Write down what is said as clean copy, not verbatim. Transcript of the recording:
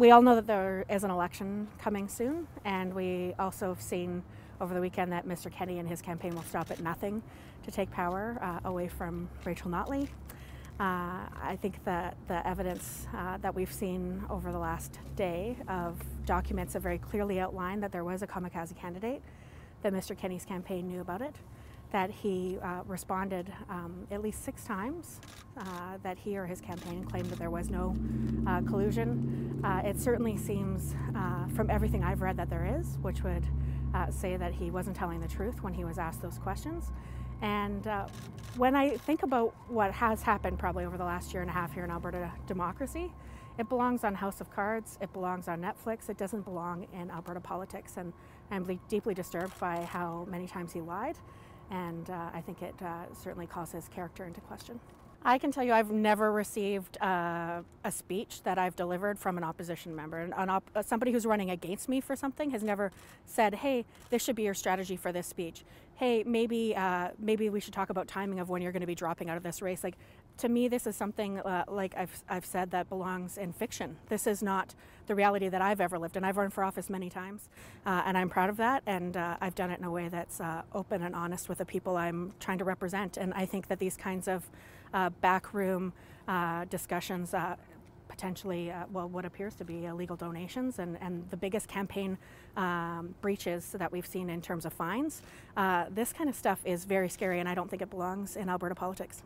We all know that there is an election coming soon, and we also have seen over the weekend that Mr. Kenney and his campaign will stop at nothing to take power away from Rachel Notley. I think that the evidence that we've seen over the last day of documents have very clearly outlined that there was a kamikaze candidate, that Mr. Kenney's campaign knew about it, that he responded at least 6 times, that he or his campaign claimed that there was no collusion. It certainly seems from everything I've read that there is, which would say that he wasn't telling the truth when he was asked those questions. And when I think about what has happened probably over the last year and a half here in Alberta democracy, it belongs on House of Cards, it belongs on Netflix, it doesn't belong in Alberta politics. And I'm deeply disturbed by how many times he lied, and I think it certainly calls his character into question. I can tell you I've never received a speech that I've delivered from an opposition member. And somebody who's running against me for something has never said, hey, this should be your strategy for this speech. Hey, maybe we should talk about timing of when you're going to be dropping out of this race. Like, to me, this is something like I've said that belongs in fiction. This is not the reality that I've ever lived, and I've run for office many times, and I'm proud of that, and I've done it in a way that's open and honest with the people I'm trying to represent. And I think that these kinds of backroom discussions, potentially, what appears to be illegal donations and the biggest campaign breaches that we've seen in terms of fines. This kind of stuff is very scary, and I don't think it belongs in Alberta politics.